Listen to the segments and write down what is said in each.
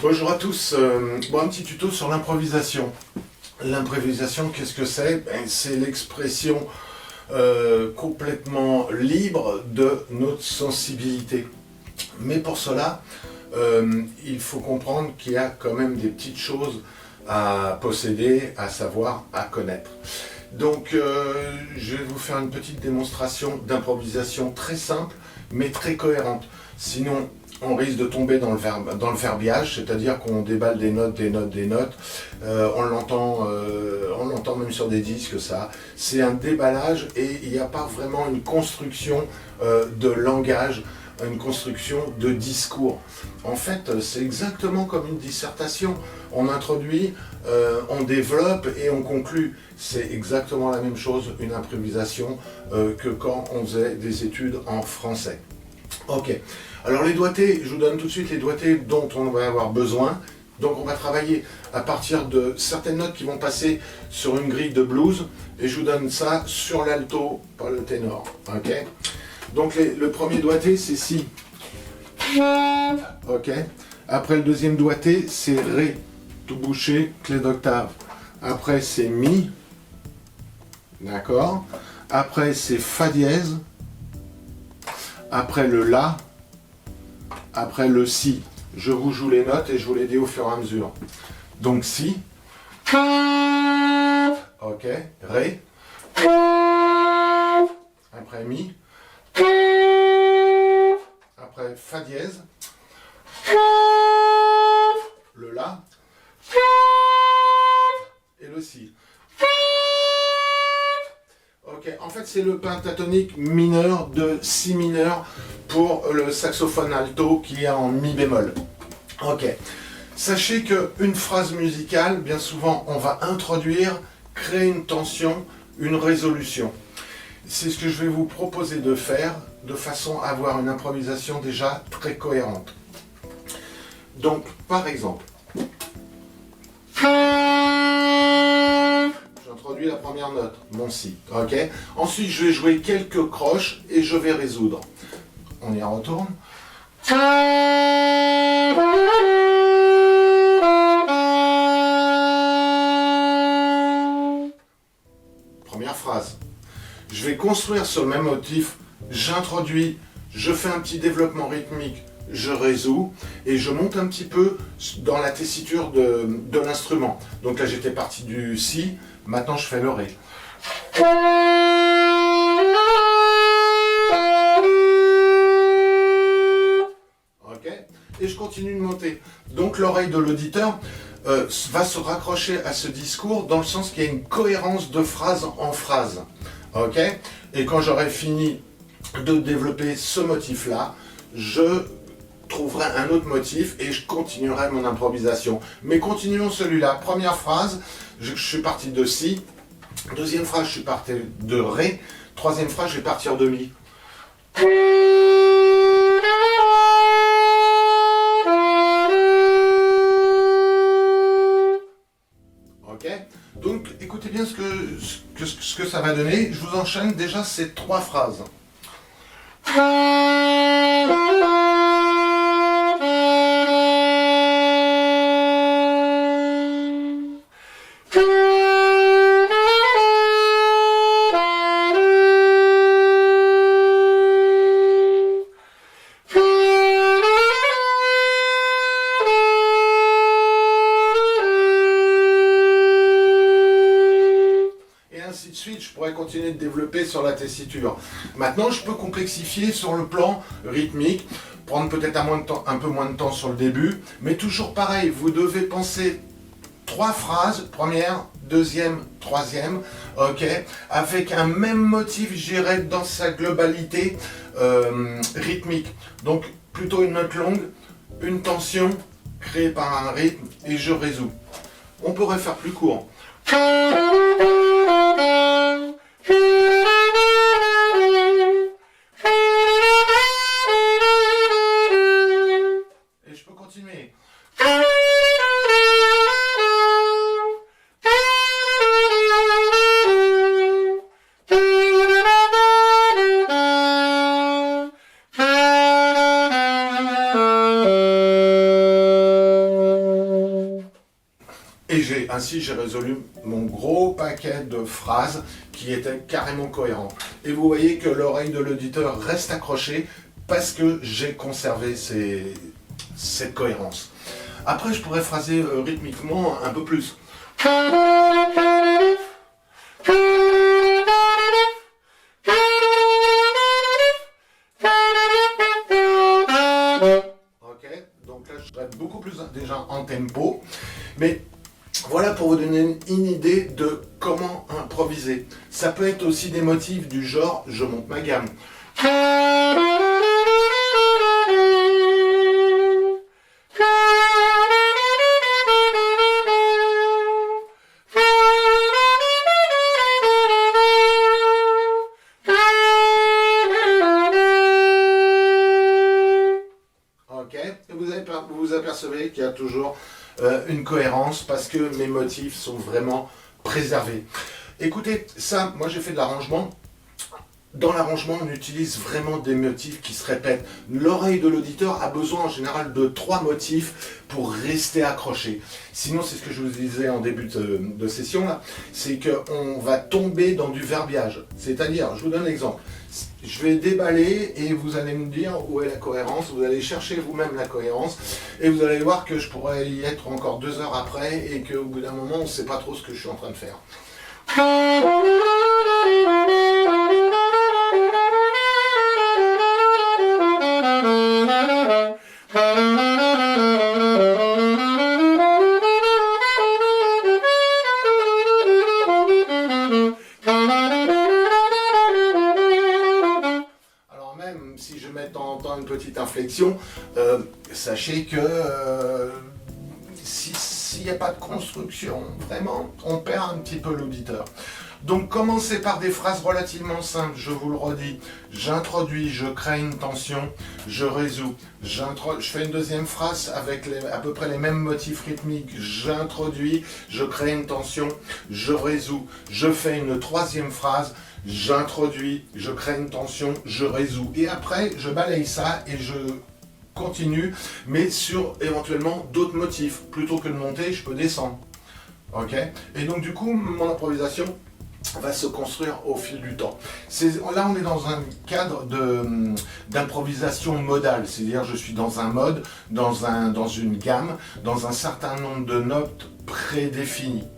Bonjour à tous. Un petit tuto sur l'improvisation. L'improvisation, qu'est-ce que c'est? C'est l'expression complètement libre de notre sensibilité. Mais pour cela, il faut comprendre qu'il y a quand même des petites choses à posséder, à savoir, à connaître. Donc, je vais vous faire une petite démonstration d'improvisation très simple, mais très cohérente. Sinon, on risque de tomber dans le verbiage, c'est-à-dire qu'on déballe des notes. On l'entend même sur des disques, ça. C'est un déballage et il n'y a pas vraiment une construction de langage, une construction de discours. En fait, c'est exactement comme une dissertation. On introduit, on développe et on conclut. C'est exactement la même chose, une improvisation, que quand on faisait des études en français. Ok, alors les doigtés, je vous donne tout de suite les doigtés dont on va avoir besoin. Donc on va travailler à partir de certaines notes qui vont passer sur une grille de blues. Et je vous donne ça sur l'alto, pas le ténor. Ok, donc le premier doigté c'est Si. Ok, après le deuxième doigté c'est Ré, tout bouché, clé d'octave. Après c'est Mi. D'accord. Après c'est Fa dièse. Après le La, après le Si. Je vous joue les notes et je vous les dis au fur et à mesure. Donc Si, ok, Ré, après Mi, après Fa dièse, le La et le Si. Ok, en fait c'est le pentatonique mineur de Si mineur pour le saxophone alto qui est en Mi bémol. Ok, sachez qu'une phrase musicale, bien souvent on va introduire, créer une tension, une résolution. C'est ce que je vais vous proposer de faire de façon à avoir une improvisation déjà très cohérente. Donc par exemple, j'introduis la première note, mon Si, ok. Ensuite, je vais jouer quelques croches et je vais résoudre. On y retourne. Première phrase. Je vais construire sur le même motif, j'introduis, je fais un petit développement rythmique, je résous et je monte un petit peu dans la tessiture de l'instrument. Donc là j'étais parti du Si, maintenant je fais le Ré. Ok, et je continue de monter. Donc l'oreille de l'auditeur va se raccrocher à ce discours dans le sens qu'il y a une cohérence de phrase en phrase. Ok, et quand j'aurai fini de développer ce motif-là, je trouverai un autre motif et je continuerai mon improvisation. Mais continuons celui-là. Première phrase, je suis parti de Si. Deuxième phrase, je suis parti de Ré. Troisième phrase, je vais partir de Mi. Ok, donc écoutez bien ce que ça va donner. Je vous enchaîne déjà ces trois phrases. Ainsi de suite, je pourrais continuer de développer sur la tessiture. Maintenant, je peux complexifier sur le plan rythmique, prendre peut-être un peu moins de temps sur le début, mais toujours pareil, vous devez penser trois phrases, première, deuxième, troisième, ok, avec un même motif, je dirais, dans sa globalité rythmique. Donc, plutôt une note longue, une tension créée par un rythme, et je résous. On pourrait faire plus court. Et je peux continuer. ainsi j'ai résolu mon gros paquet de phrases qui étaient carrément cohérents. Et vous voyez que l'oreille de l'auditeur reste accrochée parce que j'ai conservé cette cohérence. Après, je pourrais phraser rythmiquement un peu plus. Ok, donc là je serais beaucoup plus déjà en tempo, mais voilà pour vous donner une idée de comment improviser. Ça peut être aussi des motifs du genre je monte ma gamme. Ok, et vous vous apercevez qu'il y a toujours une cohérence parce que mes motifs sont vraiment préservés. Écoutez, ça, moi j'ai fait de l'arrangement. Dans l'arrangement, on utilise vraiment des motifs qui se répètent. L'oreille de l'auditeur a besoin en général de 3 motifs pour rester accroché. Sinon, c'est ce que je vous disais en début de session, là, c'est qu'on va tomber dans du verbiage. C'est-à-dire, je vous donne un exemple. Je vais déballer et vous allez me dire où est la cohérence. Vous allez chercher vous-même la cohérence et vous allez voir que je pourrais y être encore 2 heures après et qu'au bout d'un moment, on ne sait pas trop ce que je suis en train de faire. Alors même si je mets de temps en temps une petite inflexion, sachez que s'il n'y a pas de construction, vraiment, on perd un petit peu l'auditeur. Donc commencez par des phrases relativement simples, je vous le redis. J'introduis, je crée une tension, je résous. Je fais une deuxième phrase avec à peu près les mêmes motifs rythmiques. J'introduis, je crée une tension, je résous. Je fais une troisième phrase, j'introduis, je crée une tension, je résous. Et après, je balaye ça et je continue, mais sur éventuellement d'autres motifs. Plutôt que de monter, je peux descendre. Ok? Et donc du coup, mon improvisation va se construire au fil du temps. Là, on est dans un cadre d'improvisation modale, c'est-à-dire je suis dans un mode, dans une gamme, dans un certain nombre de notes prédéfinies.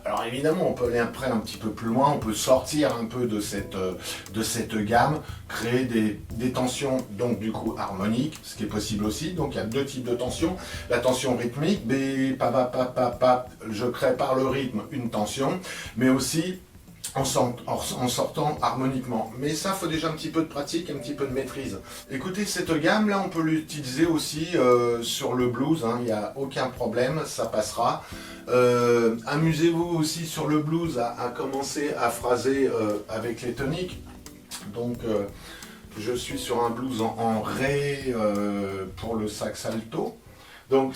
Alors évidemment, on peut aller après un petit peu plus loin, on peut sortir un peu de cette gamme, créer des tensions, donc du coup harmoniques, ce qui est possible aussi. Donc il y a 2 types de tensions. La tension rythmique, je crée par le rythme une tension, mais aussi en sortant harmoniquement. Mais ça, il faut déjà un petit peu de pratique, un petit peu de maîtrise. Écoutez, cette gamme-là, on peut l'utiliser aussi sur le blues, hein, il n'y a aucun problème, ça passera. Amusez-vous aussi sur le blues à commencer à phraser avec les toniques. Donc, je suis sur un blues en ré pour le sax alto. Donc...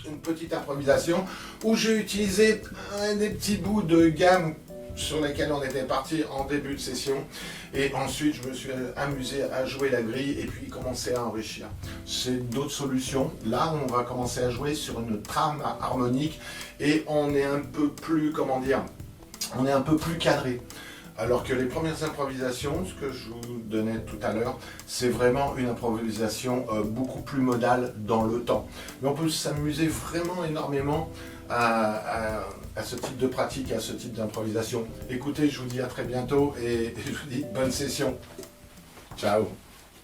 une petite improvisation où j'ai utilisé des petits bouts de gamme sur lesquels on était parti en début de session et ensuite je me suis amusé à jouer la grille et puis commencer à enrichir. C'est d'autres solutions. Là on va commencer à jouer sur une trame harmonique et on est un peu plus, comment dire, on est un peu plus cadré. Alors que les premières improvisations, ce que je vous donnais tout à l'heure, c'est vraiment une improvisation beaucoup plus modale dans le temps. Mais on peut s'amuser vraiment énormément à ce type de pratique, à ce type d'improvisation. Écoutez, je vous dis à très bientôt et je vous dis bonne session. Ciao.